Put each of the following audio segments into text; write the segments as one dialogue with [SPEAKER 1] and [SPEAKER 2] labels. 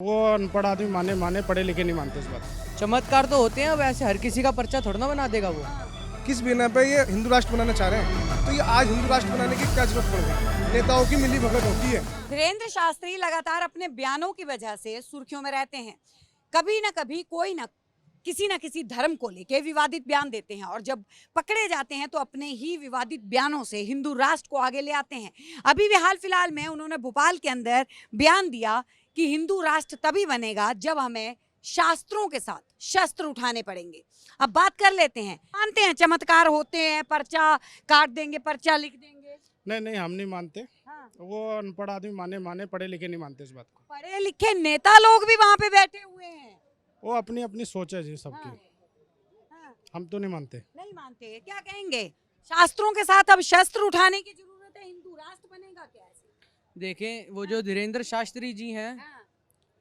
[SPEAKER 1] वो अनपढ़ आदमी माने माने, पढ़े लिखे नहीं मानते इस बात।
[SPEAKER 2] चमत्कार तो होते हैं, वैसे हर किसी का पर्चा थोड़ा ना बना देगा वो।
[SPEAKER 3] किस बिना पे ये हिंदू राष्ट्र बनाना चाह रहे हैं, तो ये आज हिंदू राष्ट्र बनाने की क्या जरूरत पड़ गई? नेताओं की मिली भगत होती है।
[SPEAKER 4] धीरेन्द्र शास्त्री लगातार अपने बयानों की वजह से सुर्खियों में रहते हैं। कभी ना कभी कोई ना किसी धर्म को लेके विवादित बयान देते हैं और जब पकड़े जाते हैं तो अपने ही विवादित बयानों से हिंदू राष्ट्र को आगे ले आते हैं। अभी भी हाल फिलहाल में उन्होंने भोपाल के अंदर बयान दिया कि हिंदू राष्ट्र तभी बनेगा जब हमें शास्त्रों के साथ शस्त्र उठाने पड़ेंगे। अब बात कर लेते हैं, मानते हैं चमत्कार होते हैं, पर्चा काट देंगे, पर्चा लिख देंगे?
[SPEAKER 1] नहीं, हम नहीं मानते।
[SPEAKER 4] हाँ।
[SPEAKER 1] वो अनपढ़ आदमी माने माने, पढ़े लिखे नहीं मानते इस बात को।
[SPEAKER 4] पढ़े लिखे नेता लोग भी वहां पे बैठे हुए हैं।
[SPEAKER 1] वो अपनी अपनी सोच है जी सबकी।
[SPEAKER 4] हाँ।
[SPEAKER 1] हम तो नहीं मानते।
[SPEAKER 4] नहीं मानते, क्या कहेंगे? शास्त्रों के साथ अब शस्त्र उठाने की जरूरत है, हिंदू राष्ट्र बनेगा क्या ऐसे?
[SPEAKER 2] देखें, वो जो धीरेन्द्र शास्त्री जी हैं,
[SPEAKER 4] हाँ,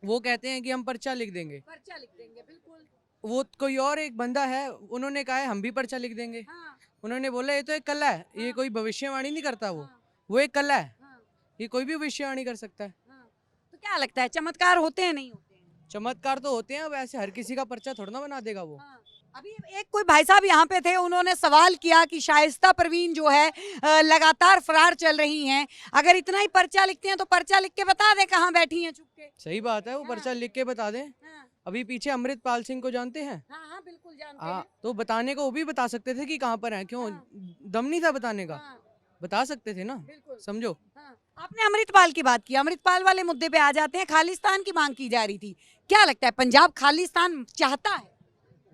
[SPEAKER 2] वो कहते हैं कि हम पर्चा लिख देंगे।
[SPEAKER 4] पर्चा लिख देंगे, बिल्कुल।
[SPEAKER 2] वो कोई और एक बंदा है, उन्होंने कहा है हम भी पर्चा लिख देंगे।
[SPEAKER 4] हाँ,
[SPEAKER 2] उन्होंने बोला ये तो एक कला है, ये कोई भविष्यवाणी नहीं करता
[SPEAKER 4] हाँ,
[SPEAKER 2] वो एक कला है,
[SPEAKER 4] हाँ,
[SPEAKER 2] ये कोई भी भविष्यवाणी कर सकता है।
[SPEAKER 4] हाँ। तो क्या लगता है, चमत्कार होते हैं नहीं होते हैं?
[SPEAKER 2] चमत्कार तो होते हैं, वैसे हर किसी का पर्चा थोड़ा ना बना देगा वो।
[SPEAKER 4] हाँ। अभी एक कोई भाई साहब यहाँ पे थे, उन्होंने सवाल किया कि शाइस्ता परवीन जो है लगातार फरार चल रही हैं, अगर इतना ही पर्चा लिखते हैं तो पर्चा लिख के बता दे कहाँ बैठी हैं छुप के।
[SPEAKER 2] सही बात है, वो पर्चा लिख के बता दें।
[SPEAKER 4] हाँ,
[SPEAKER 2] अभी पीछे अमृतपाल सिंह को जानते हैं?
[SPEAKER 4] हाँ, बिल्कुल जानते
[SPEAKER 2] हाँ,
[SPEAKER 4] हैं।
[SPEAKER 2] तो बताने को वो भी बता सकते थे कि कहाँ पर है, क्यों
[SPEAKER 4] हाँ।
[SPEAKER 2] दम नहीं था बताने का?
[SPEAKER 4] हाँ,
[SPEAKER 2] बता सकते थे ना,
[SPEAKER 4] बिल्कुल।
[SPEAKER 2] समझो।
[SPEAKER 4] हाँ। आपने अमृतपाल की बात की, अमृतपाल वाले मुद्दे पे आ जाते हैं। खालिस्तान की मांग की जा रही थी, क्या लगता है पंजाब खालिस्तान चाहता है?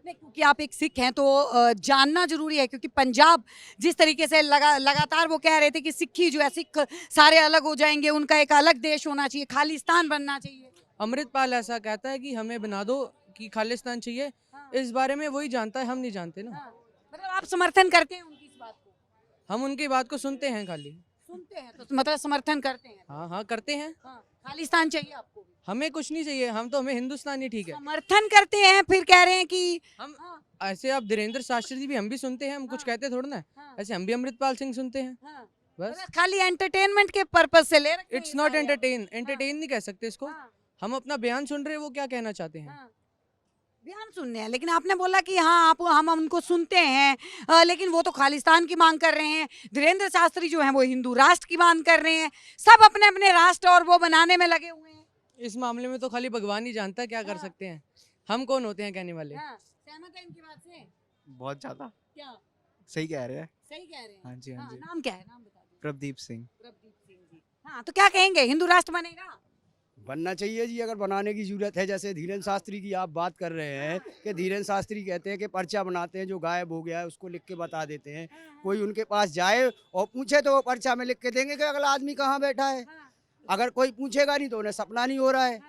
[SPEAKER 4] नहीं, क्योंकि आप एक सिख हैं तो जानना जरूरी है, क्योंकि पंजाब जिस तरीके से लगातार वो कह रहे थे कि सिक्खी जो है, सिख सारे अलग हो जाएंगे, उनका एक अलग देश होना चाहिए, खालिस्तान बनना चाहिए।
[SPEAKER 2] अमृतपाल ऐसा कहता है कि हमें बना दो कि खालिस्तान चाहिए।
[SPEAKER 4] हाँ।
[SPEAKER 2] इस बारे में वही जानता है, हम नहीं जानते ना।
[SPEAKER 4] हाँ। मतलब आप समर्थन करते हैं उनकी इस बात को?
[SPEAKER 2] हम उनकी बात को सुनते हैं खाली।
[SPEAKER 4] सुनते हैं तो मतलब समर्थन करते हैं?
[SPEAKER 2] हाँ हाँ, करते हैं।
[SPEAKER 4] हाँ। खालिस्तान चाहिए आपको भी?
[SPEAKER 2] हमें कुछ नहीं चाहिए, हमें हिंदुस्तान ही ठीक है।
[SPEAKER 4] समर्थन करते हैं, फिर कह रहे हैं कि
[SPEAKER 2] हम
[SPEAKER 4] हाँ,
[SPEAKER 2] ऐसे, आप धीरेन्द्र शास्त्री जी भी हम भी सुनते हैं, हम कुछ कहते थोड़ा ना है।
[SPEAKER 4] हाँ,
[SPEAKER 2] ऐसे हम भी अमृतपाल सिंह सुनते हैं,
[SPEAKER 4] हाँ।
[SPEAKER 2] बस।
[SPEAKER 4] मतलब खाली एंटरटेनमेंट के पर्पस से ले रखे हैं
[SPEAKER 2] इट्स
[SPEAKER 4] ये
[SPEAKER 2] नॉट
[SPEAKER 4] सारे
[SPEAKER 2] एंटरटेन नहीं कह सकते इसको।
[SPEAKER 4] हाँ,
[SPEAKER 2] हम अपना बयान सुन रहे हैं, वो क्या कहना चाहते हैं।
[SPEAKER 4] हाँ। बयान सुनने हैं, लेकिन आपने बोला कि हाँ आप हम उनको सुनते हैं, लेकिन वो तो खालिस्तान की मांग कर रहे हैं। धीरेन्द्र शास्त्री जो हैं वो हिंदू राष्ट्र की मांग कर रहे हैं। सब अपने अपने राष्ट्र और वो बनाने में लगे हुए हैं।
[SPEAKER 2] इस मामले में तो खाली भगवान ही जानता है क्या कर सकते हैं, हम कौन होते हैं कहने वाले।
[SPEAKER 4] हाँ, सहमत है इनकी बात से?
[SPEAKER 5] बहुत ज्यादा
[SPEAKER 4] क्या
[SPEAKER 5] सही कह रहे हैं।
[SPEAKER 4] सही कह रहे हैं?
[SPEAKER 5] हाँ जी, हाँ जी।
[SPEAKER 4] नाम क्या है, नाम बता दीजिए।
[SPEAKER 5] प्रदीप सिंह।
[SPEAKER 4] प्रदीप सिंह जी। हाँ, तो क्या कहेंगे, हिंदू राष्ट्र बनेगा?
[SPEAKER 6] बनना चाहिए जी, अगर बनाने की जरूरत है। जैसे धीरेन्द्र शास्त्री की आप बात कर रहे हैं कि धीरेन्द्र शास्त्री कहते हैं कि पर्चा बनाते हैं, जो गायब हो गया है उसको लिख के बता देते हैं। कोई उनके पास जाए और पूछे तो वो पर्चा में लिख के देंगे कि अगला आदमी कहाँ बैठा है। अगर कोई पूछेगा नहीं तो उन्हें सपना नहीं हो रहा है।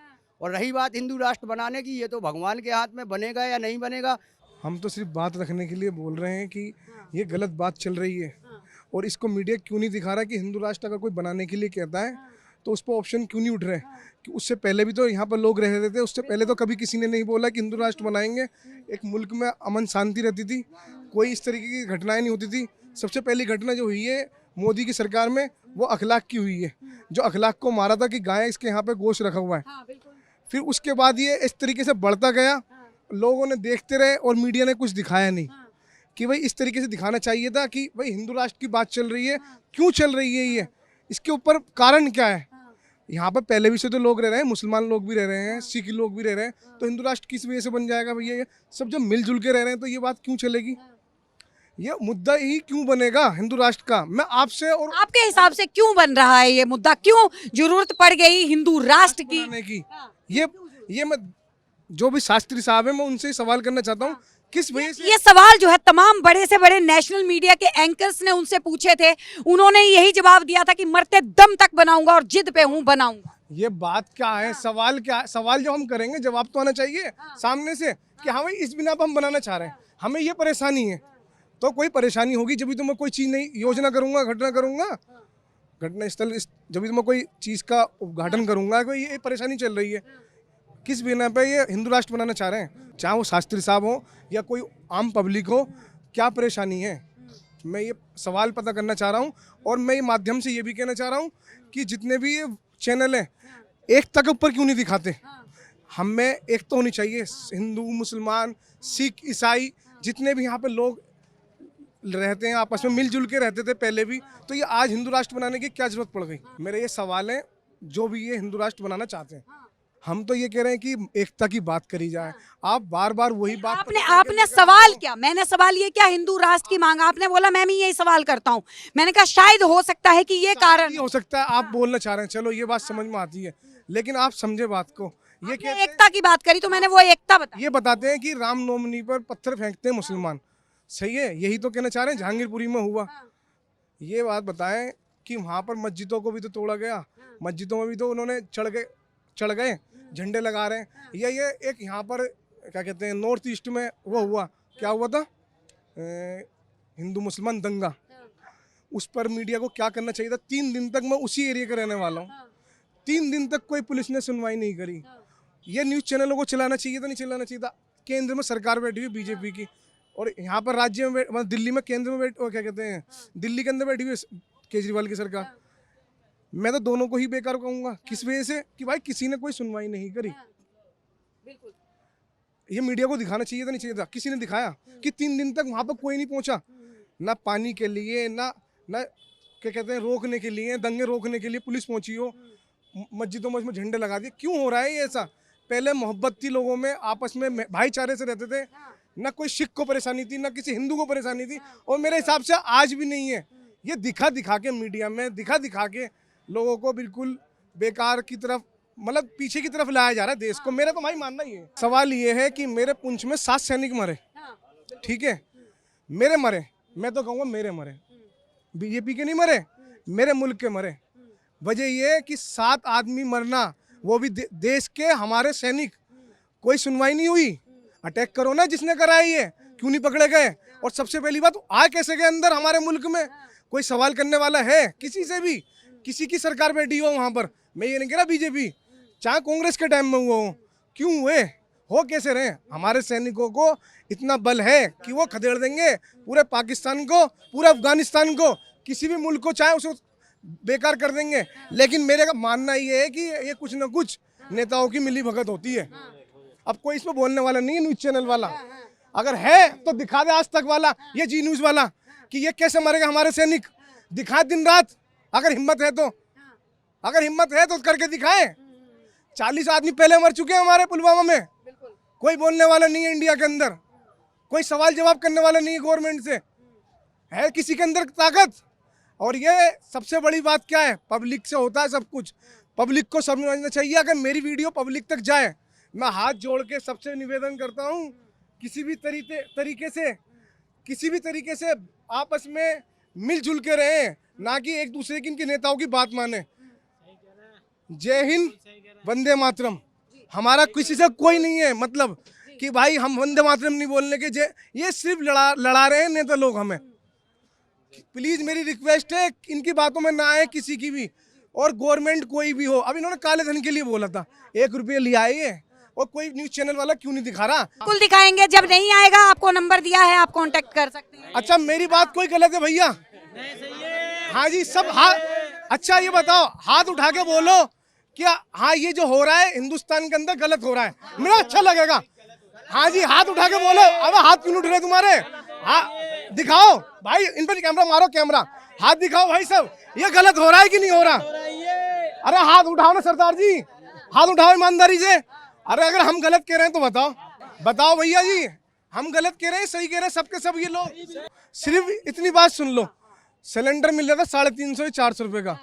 [SPEAKER 6] और रही बात हिंदू राष्ट्र बनाने की, ये तो भगवान के हाथ में बनेगा या नहीं बनेगा।
[SPEAKER 3] हम तो सिर्फ बात रखने के लिए बोल रहे हैं कि ये गलत बात चल रही है, और इसको मीडिया क्यों नहीं दिखा रहा कि हिंदू राष्ट्र अगर कोई बनाने के लिए कहता है तो उस पर ऑप्शन क्यों नहीं उठ रहे हैं? कि उससे पहले भी तो यहाँ पर लोग रह रहे थे, उससे पहले तो कभी किसी ने नहीं बोला कि हिंदू राष्ट्र बनाएंगे। एक मुल्क में अमन शांति रहती थी, कोई इस तरीके की घटनाएं नहीं होती थी। सबसे पहली घटना जो हुई है मोदी की सरकार में, वो अखलाक की हुई है, जो अखलाक को मारा था कि गाय इसके यहाँ पे गोश्त रखा हुआ है। फिर उसके बाद ये इस तरीके से बढ़ता गया, लोगों ने देखते रहे और मीडिया ने कुछ दिखाया नहीं कि भाई इस तरीके से दिखाना चाहिए था कि भाई हिंदू राष्ट्र की बात चल रही है, क्यों चल रही है, ये इसके ऊपर कारण क्या है। यहाँ पर पहले भी से तो लोग रह रहे हैं, मुसलमान लोग भी रह रहे हैं, सिख लोग भी रह रहे हैं, तो हिंदू राष्ट्र किस वजह से बन जाएगा भैया? ये सब जब मिलजुल के रह रहे हैं तो ये बात क्यों चलेगी? ये मुद्दा ही क्यों बनेगा हिंदू राष्ट्र का? मैं आपसे और
[SPEAKER 4] आपके हिसाब से क्यों बन रहा है ये मुद्दा, क्यों जरूरत पड़ गई हिंदू राष्ट्र की?
[SPEAKER 3] बनाने की ये मैं जो भी शास्त्री साहब है, मैं उनसे ही सवाल करना चाहता हूँ, किस वजह से
[SPEAKER 4] ये सवाल जो है तमाम बड़े से बड़े नेशनल मीडिया के एंकर्स ने उनसे पूछे थे, उन्होंने यही जवाब दिया था कि मरते दम तक बनाऊंगा और जिद पे हूँ बनाऊंगा।
[SPEAKER 3] ये बात क्या है? सवाल क्या है? सवाल जो हम करेंगे जवाब तो आना चाहिए सामने से कि हाँ भाई इस बिना पर हम बनाना चाह रहे हैं, हमें ये परेशानी है। तो कोई परेशानी होगी जब भी तो मैं कोई चीज़ नहीं योजना करूंगा, घटना करूंगा, घटना स्थल जब भी तो मैं कोई चीज़ का उद्घाटन करूंगा। कोई ये परेशानी चल रही है, किस बिना पे ये हिंदू राष्ट्र बनाना चाह रहे हैं? चाहे वो शास्त्री साहब हो या कोई आम पब्लिक हो, क्या परेशानी है? मैं ये सवाल पता करना चाह रहा हूँ, और मैं ये माध्यम से ये भी कहना चाह रहा हूँ कि जितने भी ये चैनल हैं, एकता के ऊपर क्यों नहीं दिखाते? हम में एकता होनी चाहिए। हिंदू, मुसलमान, सिख, ईसाई जितने भी यहाँ पे लोग रहते हैं आपस में मिलजुल के रहते थे पहले भी, तो ये आज हिंदू राष्ट्र बनाने की क्या जरूरत पड़ गई? मेरे ये सवाल है, जो भी ये हिंदू राष्ट्र बनाना चाहते हैं, हम तो ये कह रहे हैं कि एकता की बात करी जाए। आप बार बार वही बात
[SPEAKER 4] आपने सवाल क्या, मैंने सवाल ये क्या हिंदू राष्ट्र की मांग, आपने बोला मैं भी यही सवाल करता हूँ। मैंने कहा शायद हो सकता है कि ये कारण
[SPEAKER 3] हो सकता है आप बोलना चाह रहे हैं, चलो ये बात समझ में आती है, लेकिन आप समझे बात को। ये
[SPEAKER 4] आपने एकता की बात करी तो मैंने वो एकता बताई।
[SPEAKER 3] ये बताते हैं कि रामनवमी पर पत्थर फेंकते हैं मुसलमान, सही है, यही तो कहना चाह रहे हैं जहांगीरपुरी में हुआ। ये बात बताएं कि वहाँ पर मस्जिदों को भी तो तोड़ा गया, मस्जिदों में भी तो उन्होंने चढ़ गए, झंडे लगा रहे हैं। ये एक यहाँ पर क्या कहते हैं नॉर्थ ईस्ट में वो हुआ, क्या हुआ था, हिंदू मुसलमान दंगा, उस पर मीडिया को क्या करना चाहिए था? 3 दिन तक मैं उसी एरिया का रहने वाला हूँ, 3 दिन तक कोई पुलिस ने सुनवाई नहीं करी। ये न्यूज़ चैनलों को चलाना चाहिए था, नहीं चलाना चाहिए था? केंद्र में सरकार बैठी हुई बीजेपी की, और यहाँ पर राज्य में मतलब दिल्ली में केंद्र में क्या कहते हैं दिल्ली के अंदर बैठी हुई केजरीवाल की सरकार। मैं तो दोनों को ही बेकार कहूँगा। किस वजह से? कि भाई किसी ने कोई सुनवाई नहीं करी। ये मीडिया को दिखाना चाहिए था, नहीं चाहिए था? किसी ने दिखाया कि 3 दिन तक वहाँ पर कोई नहीं पहुँचा, ना पानी के लिए ना क्या कहते हैं रोकने के लिए, दंगे रोकने के लिए पुलिस पहुँची हो, मस्जिदों में झंडे लगा दिए। क्यों हो रहा है ये ऐसा? पहले मोहब्बत थी लोगों में, आपस में भाईचारे से रहते थे, ना कोई सिख को परेशानी थी, ना किसी हिंदू को परेशानी थी, और मेरे हिसाब से आज भी नहीं है। ये दिखा के मीडिया में दिखा के लोगों को बिल्कुल बेकार की तरफ, मतलब पीछे की तरफ लाया जा रहा है देश को। मेरा तो भाई मानना ही है। सवाल ये है कि मेरे पुंछ में 7 सैनिक मरे, ठीक है, मेरे मरे, मैं तो कहूँगा मेरे मरे, बीजेपी के नहीं मरे, मेरे मुल्क के मरे। वजह ये है कि 7 आदमी मरना, वो भी देश के हमारे सैनिक, कोई सुनवाई नहीं हुई। अटैक करो ना जिसने कराया, ये क्यों नहीं पकड़े गए? और सबसे पहली बात, आ कैसे गए अंदर हमारे मुल्क में? कोई सवाल करने वाला है किसी से भी? किसी की सरकार बैठी हो वहाँ पर, मैं ये नहीं कह रहा बीजेपी, चाहे कांग्रेस के टाइम में हुआ हो, क्यों हुए, हो कैसे रहे? हमारे सैनिकों को इतना बल है कि वो खदेड़ देंगे पूरे पाकिस्तान को, पूरे अफगानिस्तान को, किसी भी मुल्क को चाहे उसे बेकार कर देंगे। लेकिन मेरे का मानना ये है कि ये कुछ ना कुछ नेताओं की मिली भगत होती है। अब कोई इसमें बोलने वाला नहीं है न्यूज़ चैनल वाला, अगर है तो दिखा दे आज तक वाला, ये जी न्यूज़ वाला, कि ये कैसे मरेगा हमारे सैनिक, दिखाए दिन रात, अगर हिम्मत है तो, अगर हिम्मत है तो करके दिखाए। 40 आदमी पहले मर चुके हैं हमारे पुलवामा में, कोई बोलने वाला नहीं है इंडिया के अंदर, कोई सवाल जवाब करने वाला नहीं है गवर्नमेंट से, है किसी के अंदर ताकत? और ये सबसे बड़ी बात क्या है, पब्लिक से होता है सब कुछ, पब्लिक को समझना चाहिए। अगर मेरी वीडियो पब्लिक तक जाए, मैं हाथ जोड़ के सबसे निवेदन करता हूँ, किसी भी तरीके से आपस में मिलजुल के रहें, ना कि एक दूसरे की इनके नेताओं की बात माने। जय हिंद, वंदे मातरम। हमारा किसी से कोई नहीं है मतलब कि भाई हम वंदे मातरम नहीं बोलने के, ये सिर्फ लड़ा रहे हैं नेता लोग हमें। प्लीज मेरी रिक्वेस्ट है, इनकी बातों में ना आए किसी की भी, और गवर्नमेंट कोई भी हो। अब इन्होंने काले धन के लिए बोला था, 1 रुपये लिया है ये, और कोई न्यूज़ चैनल वाला क्यों नहीं दिखा रहा?
[SPEAKER 4] बिल्कुल दिखाएंगे, जब नहीं आएगा आपको नंबर दिया है, आप कांटेक्ट कर सकते हैं।
[SPEAKER 3] अच्छा मेरी बात कोई गलत है भैया? हाँ जी, सब हाथ, अच्छा ये बताओ, हाथ उठा के बोलो क्या हाँ ये जो हो रहा है हिंदुस्तान के अंदर गलत हो रहा है, मेरा अच्छा लगेगा। हाँ जी, हाथ उठा के बोलो। अब हाथ क्यों उठ रहे तुम्हारे? हाँ दिखाओ भाई, इन पर कैमरा मारो, कैमरा, हाथ दिखाओ भाई सब, ये गलत हो रहा है कि नहीं हो रहा? अरे हाथ उठाओ ना सरदार जी, हाथ उठाओ ईमानदारी से। अरे अगर हम गलत कह रहे हैं तो बताओ भैया जी, हम गलत कह रहे हैं सही कह रहे हैं? सबके सब ये लोग, सिर्फ इतनी बात सुन लो, सिलेंडर मिल रहा था 350 400 रुपए का,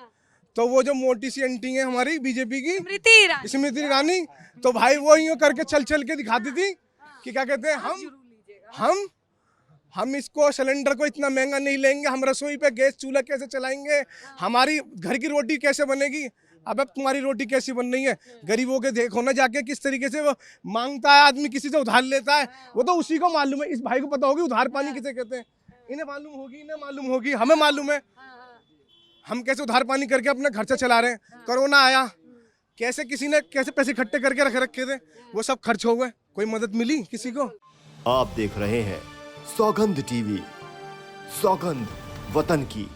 [SPEAKER 3] तो वो जो मोटी सी आंटी है हमारी बीजेपी की स्मृति ईरानी, तो भाई वो यूं करके चल के दिखाती थी कि क्या कहते हैं, हम इसको सिलेंडर को इतना महंगा नहीं लेंगे, हम रसोई पे गैस चूल्हा कैसे चलाएंगे, हमारी घर की रोटी कैसे बनेगी? अब तुम्हारी रोटी कैसी बन रही है? गरीबों के देखो ना जाके किस तरीके से वो मांगता है, आदमी किसी से उधार लेता है, वो तो उसी को मालूम है। इस भाई को पता होगी उधार पानी किसे कहते हैं, इन्हें मालूम होगी, इन्हें मालूम होगी, हमें मालूम है हम कैसे उधार पानी करके अपना खर्चा चला रहे हैं। कोरोना आया, कैसे किसी ने कैसे पैसे इकट्ठे करके रखे थे, वो सब खर्च हो गए, कोई मदद मिली किसी को?
[SPEAKER 7] आप देख रहे हैं सौगंध टीवी, सौगंध वतन की।